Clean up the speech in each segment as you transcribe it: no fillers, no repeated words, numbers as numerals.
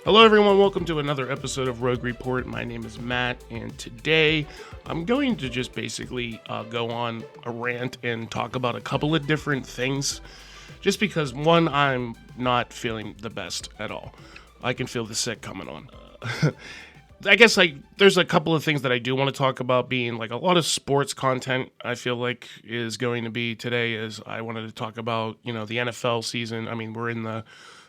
Hello, everyone. Welcome to another episode of Rogue Report. My name is Matt, and today I'm going to just basically go on a rant and talk about a couple of different things. Just because, one, I'm not feeling the best at all. I can feel the sick coming on. I guess there's a couple of things that I do want to talk about, being like a lot of sports content. I feel like is going to be today. Is I wanted to talk about the NFL season. I mean, we're in the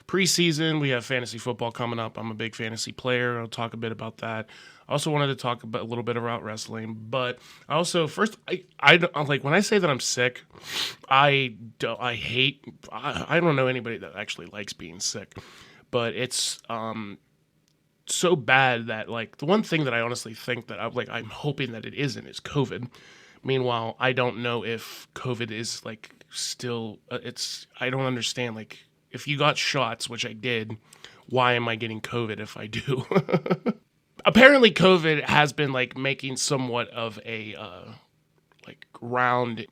preseason. We have fantasy football coming up. I'm a big fantasy player. I'll talk a bit about that. I also wanted to talk about a little bit about wrestling, but I also first I like when I say that I'm sick, I don't know anybody that actually likes being sick, but it's so bad that like the one thing that I honestly think that I'm hoping that it isn't is COVID. Meanwhile, I don't know if COVID is like still I don't understand, like, if you got shots, which I did, why am I getting COVID if I do? Apparently, COVID has been like making somewhat of a round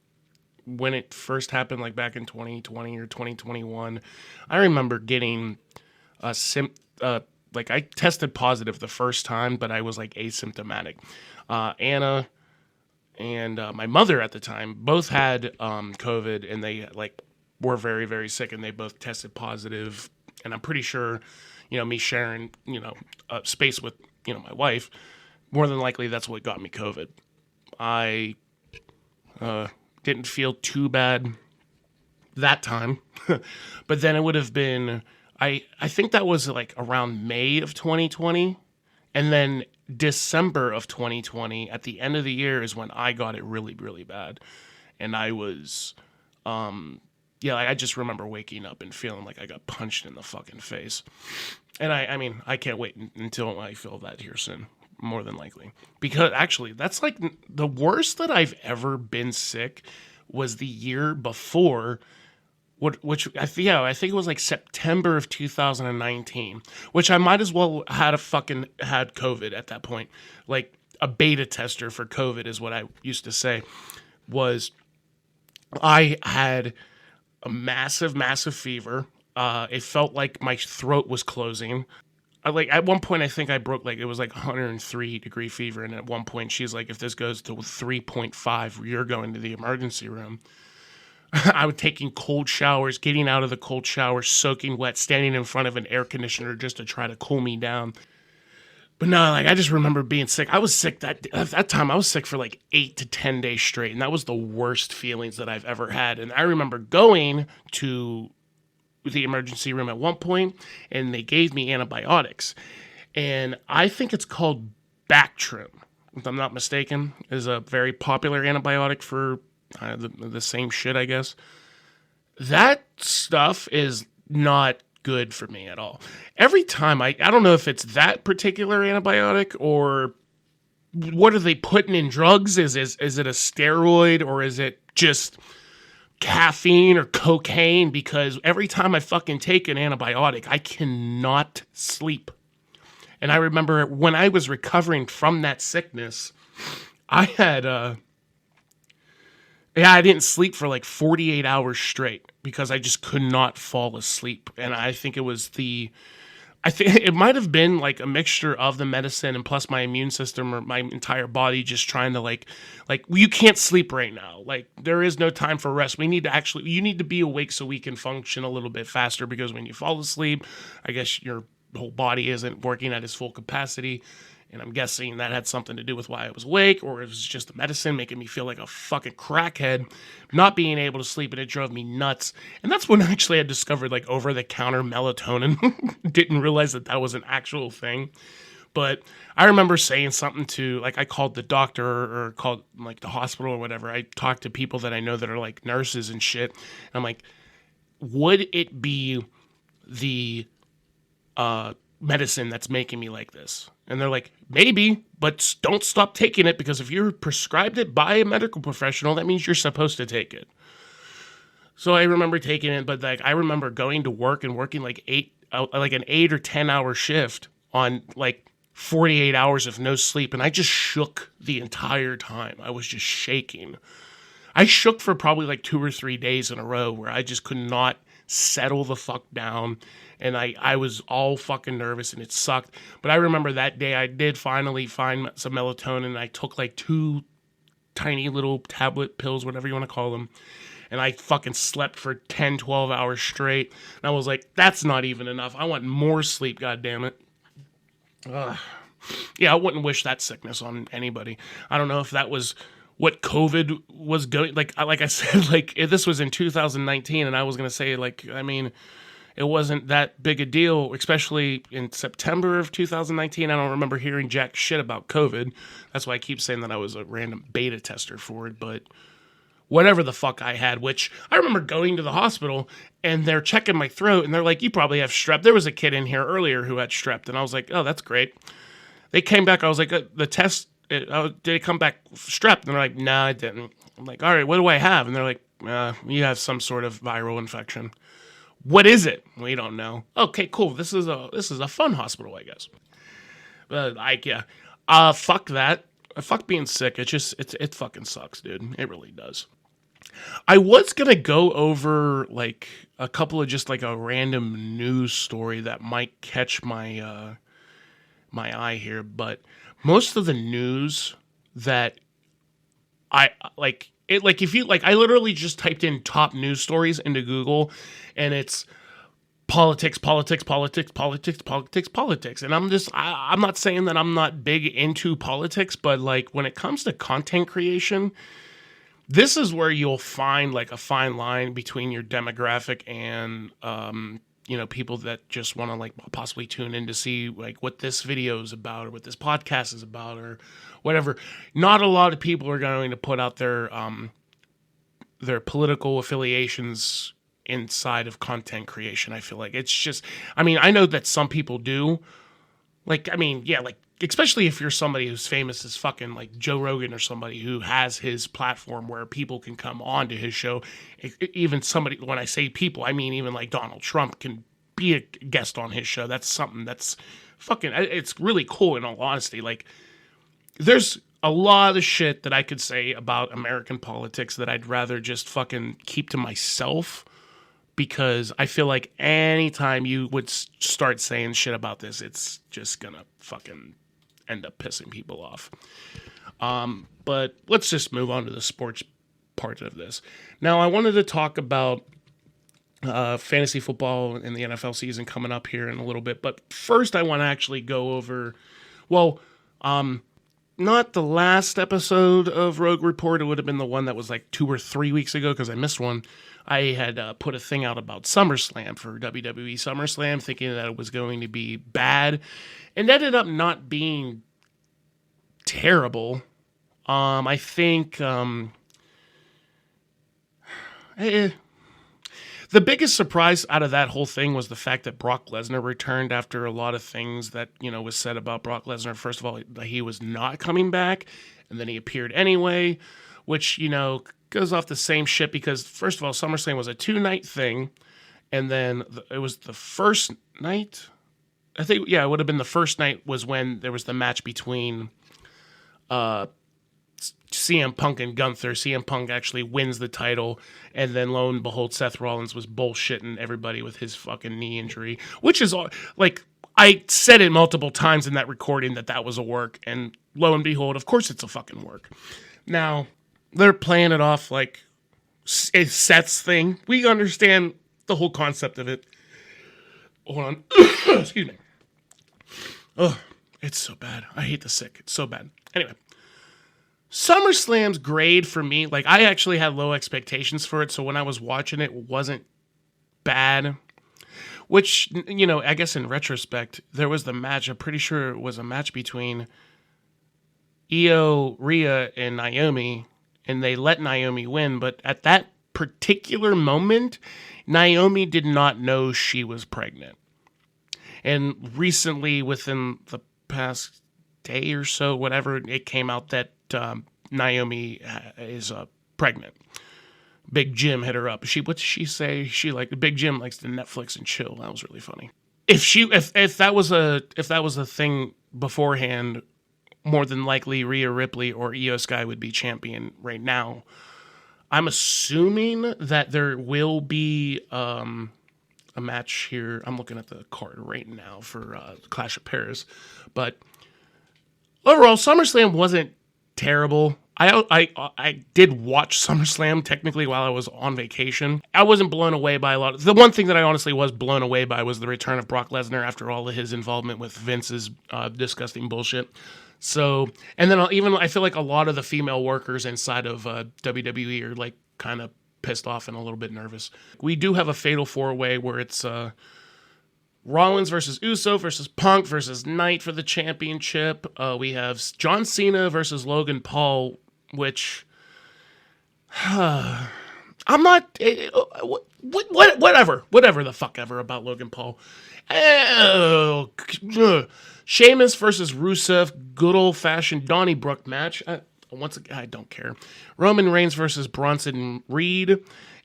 when it first happened, like back in 2020 or 2021. I remember getting like I tested positive the first time, but I was like asymptomatic. Anna and my mother at the time both had COVID, and they like were very, very sick, and they both tested positive. And I'm pretty sure, me sharing, space with, my wife, more than likely that's what got me COVID. I didn't feel too bad that time, but then it would have been, I think that was like around May of 2020, and then December of 2020, at the end of the year, is when I got it really, really bad. And I was, I just remember waking up and feeling like I got punched in the fucking face. And I mean, I can't wait until I feel that here soon, more than likely. Because actually, that's like the worst that I've ever been sick was the year before, which I think it was like September of 2019, which I might as well had COVID at that point. Like a beta tester for COVID is what I used to say. Was I had a massive, massive fever. It felt like my throat was closing. At one point, I think I broke, like, it was like 103-degree fever. And at one point, she's like, if this goes to 3.5, you're going to the emergency room. I was taking cold showers, getting out of the cold shower, soaking wet, standing in front of an air conditioner just to try to cool me down. But no, like, I just remember being sick. I was sick at that time. I was sick for like 8 to 10 days straight, and that was the worst feelings that I've ever had. And I remember going to the emergency room at one point, and they gave me antibiotics. And I think it's called Bactrim, if I'm not mistaken, is a very popular antibiotic for the same shit, I guess. That stuff is not good for me at all. Every time I don't know if it's that particular antibiotic or what are they putting in drugs? Is it a steroid, or is it just caffeine or cocaine? Because every time I fucking take an antibiotic, I cannot sleep. And I remember when I was recovering from that sickness, I had I didn't sleep for like 48 hours straight because I just could not fall asleep. And I think it might have been like a mixture of the medicine and plus my immune system or my entire body just trying to like you can't sleep right now. Like, there is no time for rest. You need to be awake so we can function a little bit faster, because when you fall asleep, I guess your whole body isn't working at its full capacity. And I'm guessing that had something to do with why I was awake, or it was just the medicine making me feel like a fucking crackhead, not being able to sleep, and it drove me nuts. And that's when actually I discovered like over-the-counter melatonin. Didn't realize that was an actual thing. But I remember saying something to, like, I called the doctor or called like the hospital or whatever. I talked to people that I know that are like nurses and shit. And I'm like, would it be the medicine that's making me like this? And they're like, maybe, but don't stop taking it, because if you're prescribed it by a medical professional, that means you're supposed to take it. So I remember taking it, but like I remember going to work and working like an 8 or 10 hour shift on like 48 hours of no sleep, and I just shook the entire time. I was just shaking. I shook for probably like 2 or 3 days in a row where I just could not settle the fuck down. And I was all fucking nervous and it sucked. But I remember that day I did finally find some melatonin and I took like 2 tiny little tablet pills, whatever you want to call them. And I fucking slept for 10, 12 hours straight. And I was like, that's not even enough. I want more sleep, goddammit. Yeah, I wouldn't wish that sickness on anybody. I don't know if that was what COVID was going, like I said, like if this was in 2019 and I was going to say, like, I mean, it wasn't that big a deal, especially in September of 2019. I don't remember hearing jack shit about COVID. That's why I keep saying that I was a random beta tester for it, but whatever the fuck I had, which I remember going to the hospital and they're checking my throat and they're like, you probably have strep. There was a kid in here earlier who had strep, and I was like, oh, that's great. They came back, I was like, the test, did it come back strep? And they're like, no, it didn't. I'm like, all right, what do I have? And they're like, you have some sort of viral infection. What is it? We don't know. Okay, cool. This is a fun hospital, I guess. But fuck that. Fuck being sick. It fucking sucks, dude. It really does. I was gonna go over like a couple of just like a random news story that might catch my my eye here, but most of the news that I like it, like if you like, I literally just typed in top news stories into Google, and it's politics, politics, politics, politics, politics, politics. And I'm not saying that I'm not big into politics, but like when it comes to content creation, this is where you'll find like a fine line between your demographic and people that just want to like possibly tune in to see like what this video is about or what this podcast is about or whatever. Not a lot of people are going to put out their political affiliations inside of content creation. I feel like it's just, I mean, I know that some people do. Like, I mean, yeah, like, especially if you're somebody who's famous as fucking like Joe Rogan or somebody who has his platform where people can come on to his show. Even somebody, when I say people, I mean even like Donald Trump can be a guest on his show. That's something that's fucking, it's really cool in all honesty. Like, there's a lot of shit that I could say about American politics that I'd rather just fucking keep to myself, because I feel like anytime you would start saying shit about this, it's just gonna fucking end up pissing people off. But let's just move on to the sports part of this. Now, I wanted to talk about fantasy football in the NFL season coming up here in a little bit. But first, I want to actually go over, not the last episode of Rogue Report. It would have been the one that was like 2 or 3 weeks ago because I missed one. I had put a thing out about SummerSlam for WWE SummerSlam, thinking that it was going to be bad, and ended up not being terrible. I think the biggest surprise out of that whole thing was the fact that Brock Lesnar returned after a lot of things that, was said about Brock Lesnar. First of all, he was not coming back, and then he appeared anyway, which, goes off the same shit because, first of all, SummerSlam was a 2-night thing, and then it was the first night. I think, yeah, it would have been the first night was when there was the match between CM Punk and Gunther. CM Punk actually wins the title, and then lo and behold, Seth Rollins was bullshitting everybody with his fucking knee injury, which is like, I said it multiple times in that recording that was a work, and lo and behold, of course it's a fucking work. Now, they're playing it off like a Seth's thing. We understand the whole concept of it. Hold on. Excuse me. Oh, it's so bad. I hate the sick. It's so bad. Anyway. SummerSlam's grade for me, like, I actually had low expectations for it, so when I was watching it wasn't bad. Which, I guess in retrospect, there was the match, I'm pretty sure it was a match between Io, Rhea, and Naomi, and they let Naomi win, but at that particular moment, Naomi did not know she was pregnant. And recently, within the past day or so, whatever, it came out that Naomi is pregnant. Big Jim hit her up. What did she say? Big Jim likes to Netflix and chill. That was really funny. If that was a thing beforehand, more than likely Rhea Ripley or Io Sky would be champion right now. I'm assuming that there will be a match here. I'm looking at the card right now for Clash of Paris, but overall, SummerSlam wasn't terrible. I did watch SummerSlam technically while I was on vacation. I wasn't blown away by a lot. The one thing that I honestly was blown away by was the return of Brock Lesnar after all of his involvement with Vince's disgusting bullshit. So, and then even I feel like a lot of the female workers inside of WWE are like kind of pissed off and a little bit nervous. We do have a fatal four-way where it's Rollins versus Uso versus Punk versus Knight for the championship. We have John Cena versus Logan Paul, which I'm not. Whatever the fuck ever about Logan Paul. Sheamus versus Rusev, good old fashioned Donnybrook match. Once again, I don't care. Roman Reigns versus Bronson Reed,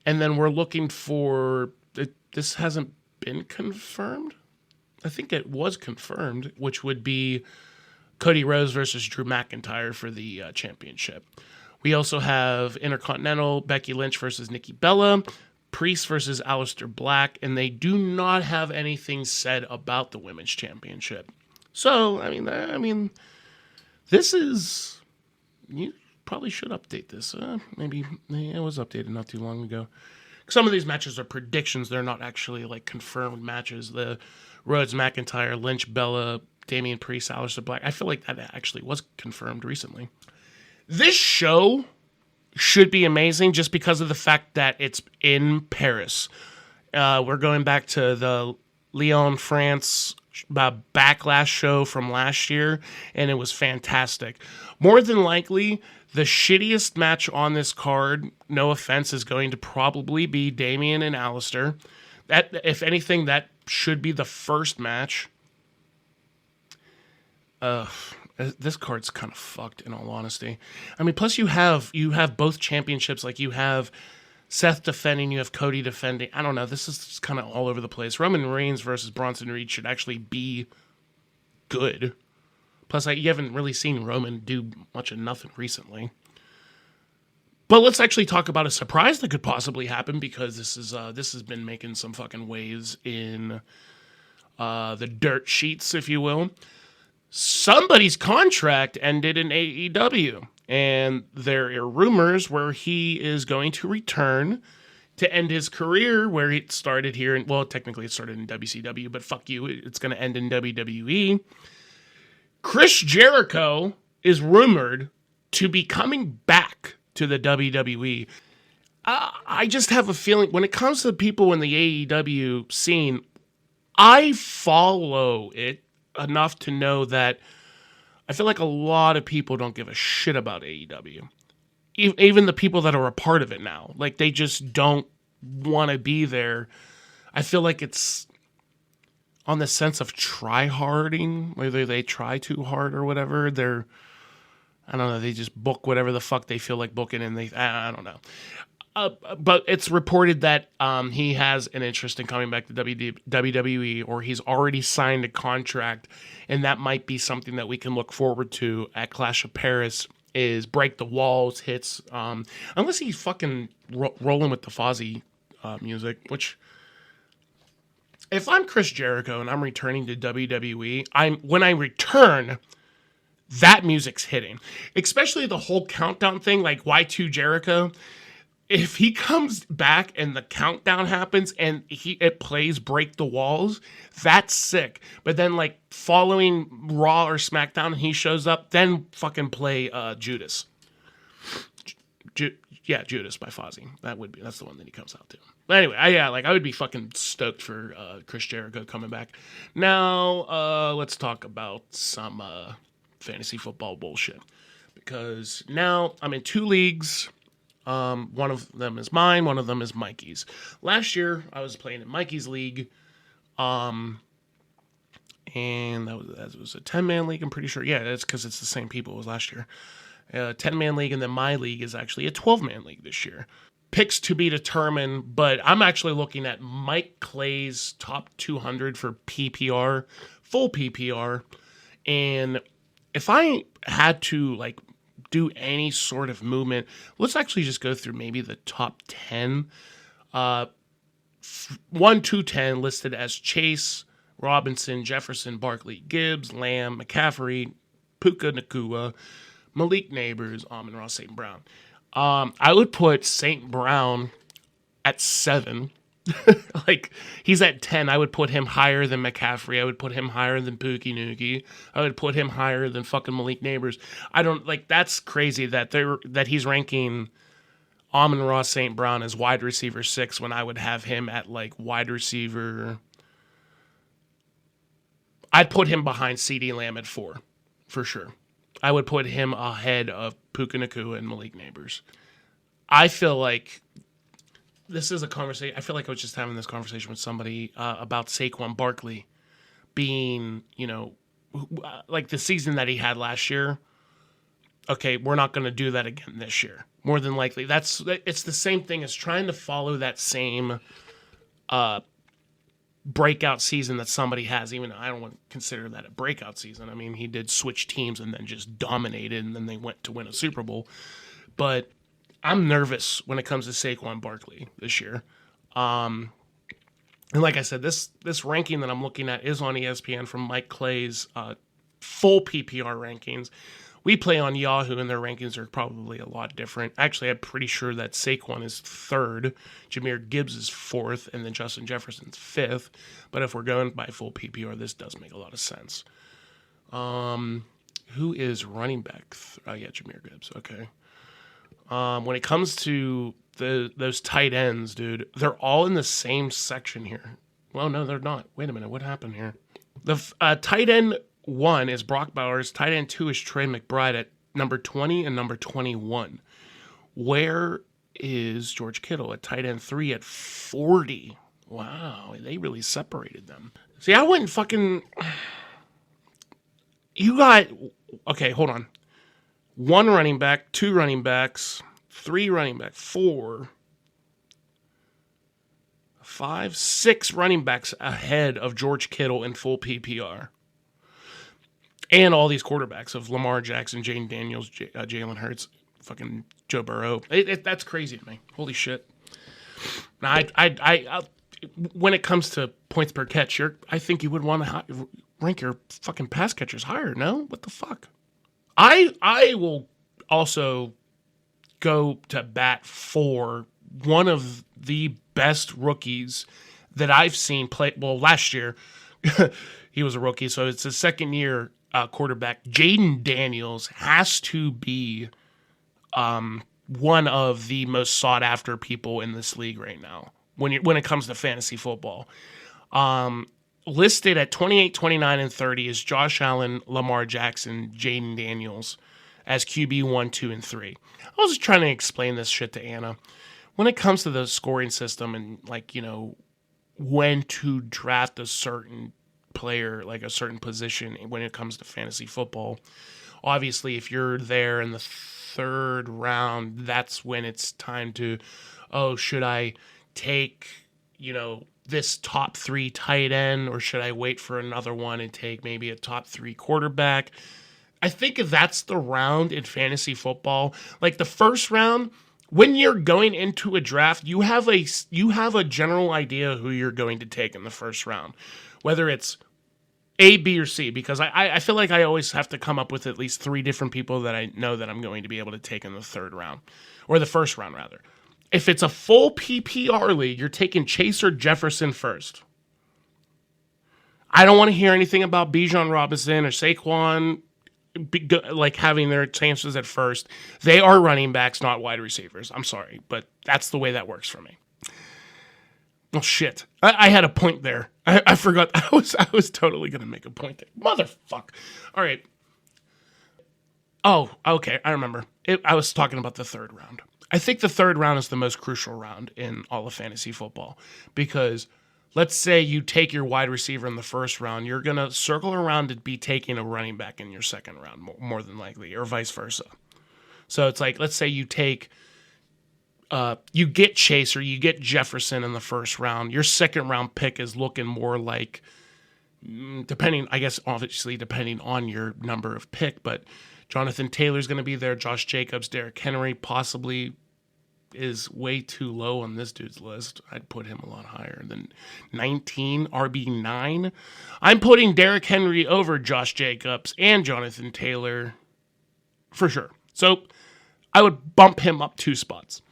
and then we're looking for. This hasn't been confirmed. I think it was confirmed, which would be Cody Rhodes versus Drew McIntyre for the championship. We also have Intercontinental Becky Lynch versus Nikki Bella, Priest versus Aleister Black, and they do not have anything said about the Women's Championship. So, I mean, this is, you probably should update this. Maybe it was updated not too long ago. Some of these matches are predictions; they're not actually like confirmed matches. The Rhodes, McIntyre, Lynch, Bella, Damian Priest, Aleister Black. I feel like that actually was confirmed recently. This show should be amazing just because of the fact that it's in Paris. We're going back to the Lyon, France Backlash show from last year, and it was fantastic. More than likely, the shittiest match on this card, no offense, is going to probably be Damian and Aleister. That, if anything, that should be the first match. This card's kind of fucked, in all honesty. I mean, plus you have both championships. Like, you have Seth defending, you have Cody defending. I don't know. This is kind of all over the place. Roman Reigns versus Bronson Reed should actually be good. Plus, you haven't really seen Roman do much of nothing recently. But let's actually talk about a surprise that could possibly happen, because this has been making some fucking waves in the dirt sheets, if you will. Somebody's contract ended in AEW, and there are rumors where he is going to return to end his career where it started here. Well, technically it started in WCW, but fuck you, it's going to end in WWE. Chris Jericho is rumored to be coming back to the WWE. I just have a feeling when it comes to people in the AEW scene, I follow it enough to know that I feel like a lot of people don't give a shit about AEW. Even the people that are a part of it now. Like, they just don't want to be there. I feel like it's on the sense of try-harding, whether they try too hard or whatever. I don't know, they just book whatever the fuck they feel like booking, and I don't know. But it's reported that he has an interest in coming back to WWE, or he's already signed a contract, and that might be something that we can look forward to at Clash of Paris, is Break the Walls hits, unless he's fucking rolling with the Fozzy music, which, if I'm Chris Jericho and I'm returning to WWE, when I return, that music's hitting. Especially the whole countdown thing, like Y2 Jericho. If he comes back and the countdown happens and it plays Break the Walls, that's sick. But then, like, following Raw or SmackDown, he shows up, then fucking play Judas. Judas by Fozzy. That's the one that he comes out to. But anyway, I would be fucking stoked for Chris Jericho coming back. Now, let's talk about some fantasy football bullshit. Because now I'm in 2 leagues. One of them is mine, one of them is Mikey's. Last year, I was playing in Mikey's league, and that was a 10-man league, I'm pretty sure. Yeah, that's because it's the same people as last year. 10-man league, and then my league is actually a 12-man league this year. Picks to be determined, but I'm actually looking at Mike Clay's top 200 for PPR, full PPR, and if I had to, like, do any sort of movement, let's actually just go through maybe the top 10. 1 to 10 listed as Chase, Robinson, Jefferson, Barkley, Gibbs, Lamb, McCaffrey, Puka Nakua, Malik Neighbors, Amon-Ra St. Brown. I would put St. Brown at 7. Like, he's at 10. I would put him higher than McCaffrey. I would put him higher than Pookie Nookie. I would put him higher than fucking Malik Neighbors. I don't, like, that's crazy that he's ranking Amon-Ra St. Brown as wide receiver 6 when I would have him at, like, wide receiver. I'd put him behind CeeDee Lamb at 4, for sure. I would put him ahead of Puka Nakua and Malik Neighbors. I feel like this is a conversation. I feel like I was just having this conversation with somebody about Saquon Barkley being, like the season that he had last year. Okay, we're not going to do that again this year. More than likely, it's the same thing as trying to follow that same breakout season that somebody has. Even I don't want to consider that a breakout season. I mean, he did switch teams and then just dominated, and then they went to win a Super Bowl. But I'm nervous when it comes to Saquon Barkley this year. And like I said, this ranking that I'm looking at is on ESPN from Mike Clay's full PPR rankings. We play on Yahoo, and their rankings are probably a lot different. Actually, I'm pretty sure that Saquon is 3rd, Jahmyr Gibbs is 4th, and then Justin Jefferson's 5th. But if we're going by full PPR, this does make a lot of sense. Who is running back? Jahmyr Gibbs. Okay. When it comes to those tight ends, dude, they're all in the same section here. Well, no, they're not. Wait a minute. What happened here? The tight end 1 is Brock Bowers. Tight end 2 is Trey McBride at number 20 and number 21. Where is George Kittle at tight end 3 at 40? Wow, they really separated them. See, I wouldn't fucking... You got... Okay, hold on. 1 running back, 2 running backs, 3 running back, 4, 5, 6 running backs ahead of George Kittle in full PPR. And all these quarterbacks of Lamar Jackson, Jaden Daniels, Jalen Hurts, fucking Joe Burrow. That's crazy to me. Holy shit. Now, I when it comes to points per catch, I think you would want to rank your fucking pass catchers higher, no? What the fuck? I will also go to bat for one of the best rookies that I've seen play. Well, last year he was a rookie, so it's his second year quarterback. Jaden Daniels has to be one of the most sought after people in this league right now when it comes to fantasy football. Listed at 28, 29, and 30 is Josh Allen, Lamar Jackson, Jaden Daniels as QB 1, 2, and 3. I was just trying to explain this shit to Anna. When it comes to the scoring system and, when to draft a certain player, like a certain position when it comes to fantasy football, obviously if you're there in the 3rd round, that's when it's time to, should I take, this top 3 tight end, or should I wait for another one and take maybe a top 3 quarterback? I think that's the round in fantasy football. Like the first round, when you're going into a draft, you have a general idea who you're going to take in the first round, whether it's A, B, or C, because I feel like I always have to come up with at least 3 different people that I know that I'm going to be able to take in the 3rd round, or the first round rather. If it's a full PPR league, you're taking Chase or Jefferson first. I don't want to hear anything about Bijan Robinson or Saquon having their chances at first. They are running backs, not wide receivers. I'm sorry, but that's the way that works for me. Oh shit! I had a point there. I forgot. I was totally gonna make a point there. Motherfuck! All right. Oh, okay. I remember. I was talking about the 3rd round. I think the 3rd round is the most crucial round in all of fantasy football, because let's say you take your wide receiver in the 1st round, you're going to circle around to be taking a running back in your 2nd round, more than likely, or vice versa. So it's like, let's say you get Chase or you get Jefferson in the 1st round, your 2nd round pick is looking more like, depending on your number of pick, but Jonathan Taylor's going to be there. Josh Jacobs, Derrick Henry possibly is way too low on this dude's list. I'd put him a lot higher than 19, RB9. I'm putting Derrick Henry over Josh Jacobs and Jonathan Taylor for sure. So I would bump him up 2 spots.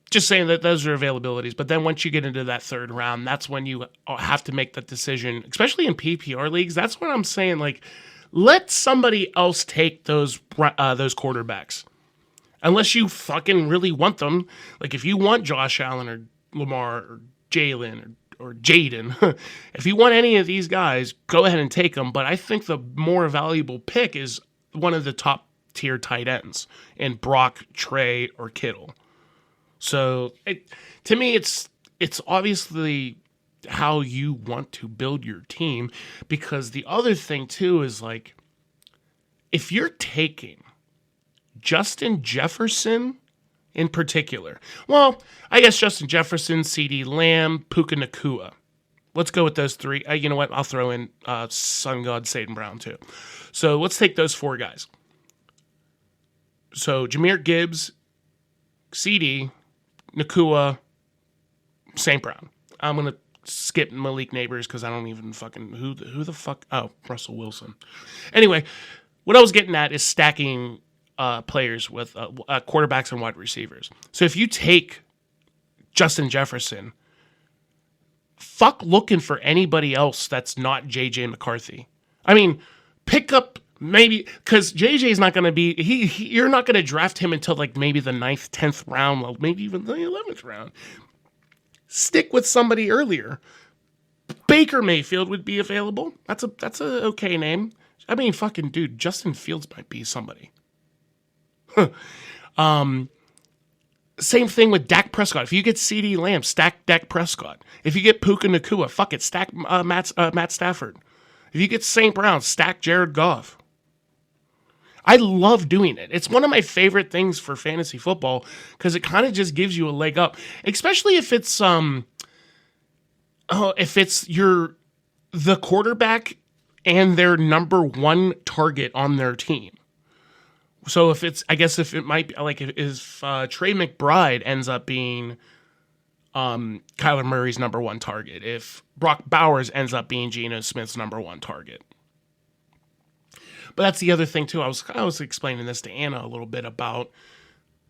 Just saying that those are availabilities. But then once you get into that third round, that's when you have to make that decision, especially in PPR leagues. That's what I'm saying. Like, let somebody else take those quarterbacks. Unless you fucking really want them. Like, if you want Josh Allen or Lamar or Jalen or Jaden, if you want any of these guys, go ahead and take them. But I think the more valuable pick is one of the top tier tight ends in Brock, Trey, or Kittle. So to me, it's obviously how you want to build your team, because the other thing too is, like, if you're taking Justin Jefferson in particular, well, I guess Justin Jefferson, CeeDee Lamb, Puka Nacua. Let's go with those 3. You know what? I'll throw in Sun God Satan Brown too. So let's take those 4 guys. So Jahmyr Gibbs, CD, Nacua, St. Brown. I'm going to skip Malik Neighbors because I don't even fucking... Who the fuck... Oh, Russell Wilson. Anyway, what I was getting at is stacking players with quarterbacks and wide receivers. So if you take Justin Jefferson, fuck looking for anybody else that's not J.J. McCarthy. I mean, pick up... Maybe, because JJ's not going to be, you're not going to draft him until like maybe the 9th, 10th round, maybe even the 11th round. Stick with somebody earlier. Baker Mayfield would be available. That's a okay name. I mean, fucking dude, Justin Fields might be somebody. Same thing with Dak Prescott. If you get CeeDee Lamb, stack Dak Prescott. If you get Puka Nacua, fuck it, stack Matt Stafford. If you get St. Brown, stack Jared Goff. I love doing it. It's one of my favorite things for fantasy football because it kind of just gives you a leg up, especially if it's the quarterback and their number 1 target on their team. So if Trey McBride ends up being Kyler Murray's number 1 target, if Brock Bowers ends up being Geno Smith's number 1 target. But that's the other thing too. I was explaining this to Anna a little bit about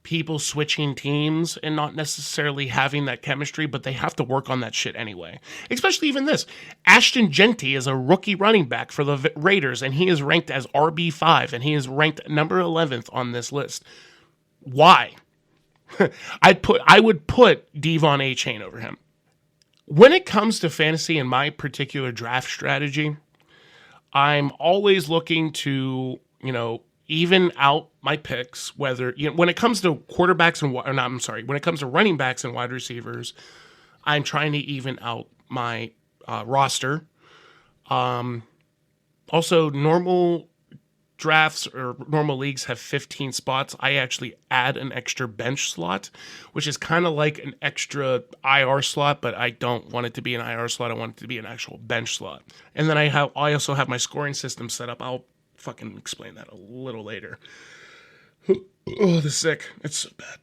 people switching teams and not necessarily having that chemistry, but they have to work on that shit anyway. Especially even this. Ashton Genty is a rookie running back for the Raiders, and he is ranked as RB5, and he is ranked number 11th on this list. Why? I would put Devon A-Chain over him. When it comes to fantasy and my particular draft strategy, I'm always looking to, even out my picks, whether, when it comes to quarterbacks when it comes to running backs and wide receivers, I'm trying to even out my roster. Also, normal drafts or normal leagues have 15 spots. I actually add an extra bench slot, which is kind of like an extra IR slot, but I don't want it to be an IR slot. I want it to be an actual bench slot. And then I also have my scoring system set up. I'll fucking explain that a little later. Oh, this is sick. It's so bad.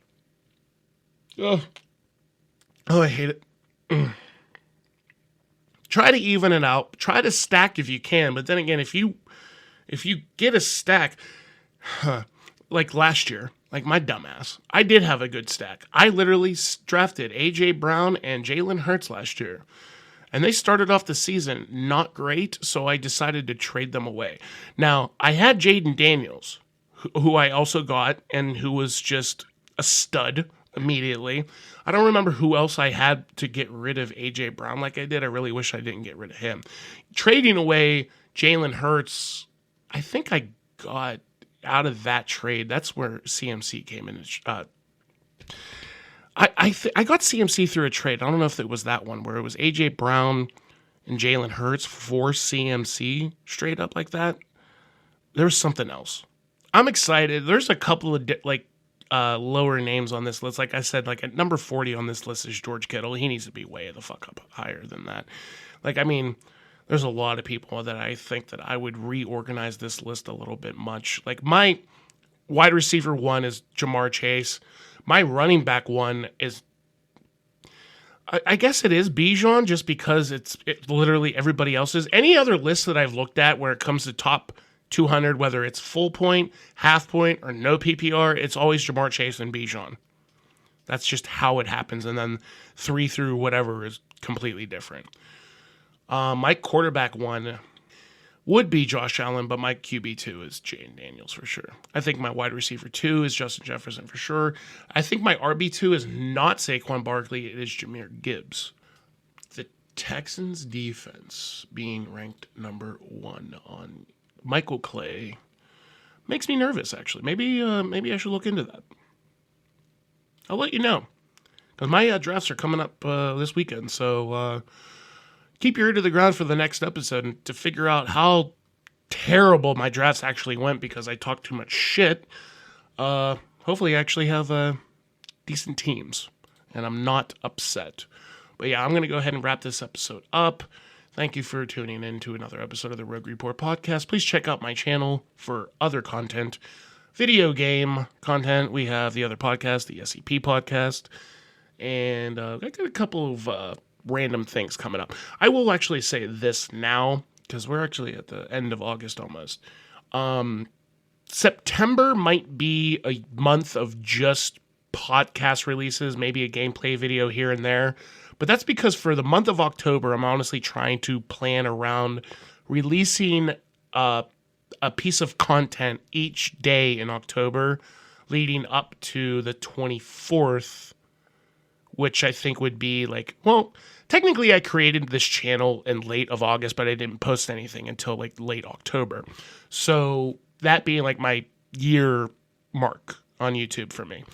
Oh, I hate it. Try to even it out. Try to stack if you can. But then again, if you get a stack, like last year, like my dumbass, I did have a good stack. I literally drafted A.J. Brown and Jalen Hurts last year. And they started off the season not great, so I decided to trade them away. Now, I had Jaden Daniels, who I also got, and who was just a stud immediately. I don't remember who else I had to get rid of A.J. Brown like I did. I really wish I didn't get rid of him. Trading away Jalen Hurts, I think I got out of that trade. That's where CMC came in. I got CMC through a trade. I don't know if it was that one where it was A.J. Brown and Jalen Hurts for CMC straight up like that. There was something else. I'm excited. There's a couple of lower names on this list. Like I said, like at number 40 on this list is George Kittle. He needs to be way the fuck up higher than that. Like, I mean, there's a lot of people that I think that I would reorganize this list a little bit much. Like my wide receiver one is Jamar Chase. My running back one is, I guess it is Bijan, just because it's literally everybody else's. Any other list that I've looked at where it comes to top 200, whether it's full point, half point, or no PPR, it's always Jamar Chase and Bijan. That's just how it happens. And then 3 through whatever is completely different. My quarterback one would be Josh Allen, but my QB2 is Jayden Daniels for sure. I think my wide receiver 2 is Justin Jefferson for sure. I think my RB2 is not Saquon Barkley, it is Jahmyr Gibbs. The Texans defense being ranked number 1 on Michael Clay makes me nervous, actually. Maybe I should look into that. I'll let you know, because my drafts are coming up this weekend, so keep your ear to the ground for the next episode and to figure out how terrible my drafts actually went because I talked too much shit. Hopefully I actually have decent teams, and I'm not upset. But yeah, I'm going to go ahead and wrap this episode up. Thank you for tuning in to another episode of the Rogue Report podcast. Please check out my channel for other content. Video game content. We have the other podcast, the SCP podcast. And I got a couple of random things coming up. I will actually say this now, because we're actually at the end of August almost. September might be a month of just podcast releases, maybe a gameplay video here and there. But that's because for the month of October, I'm honestly trying to plan around releasing a piece of content each day in October leading up to the 24th, which I think would be like, well, technically I created this channel in late of August, but I didn't post anything until like late October. So that being like my year mark on YouTube for me.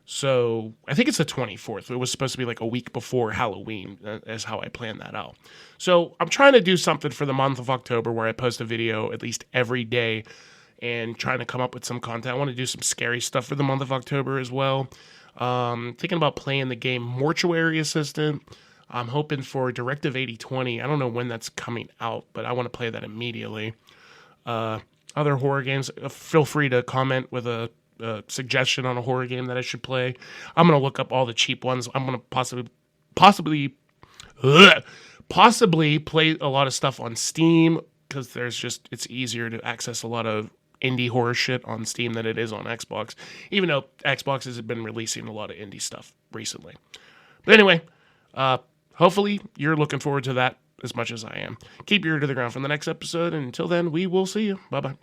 So I think it's the 24th. It was supposed to be like a week before Halloween, is how I planned that out. So I'm trying to do something for the month of October where I post a video at least every day and trying to come up with some content. I want to do some scary stuff for the month of October as well. Thinking about playing the game Mortuary Assistant. I'm hoping for Directive 8020. I don't know when that's coming out, but I want to play that immediately. Other horror games, feel free to comment with a suggestion on a horror game that I should play. I'm going to look up all the cheap ones. I'm going to possibly play a lot of stuff on Steam, because it's easier to access a lot of indie horror shit on Steam than it is on Xbox, even though Xbox has been releasing a lot of indie stuff recently. But anyway, hopefully you're looking forward to that as much as I am. Keep your ear to the ground for the next episode, and until then, we will see you. Bye-bye.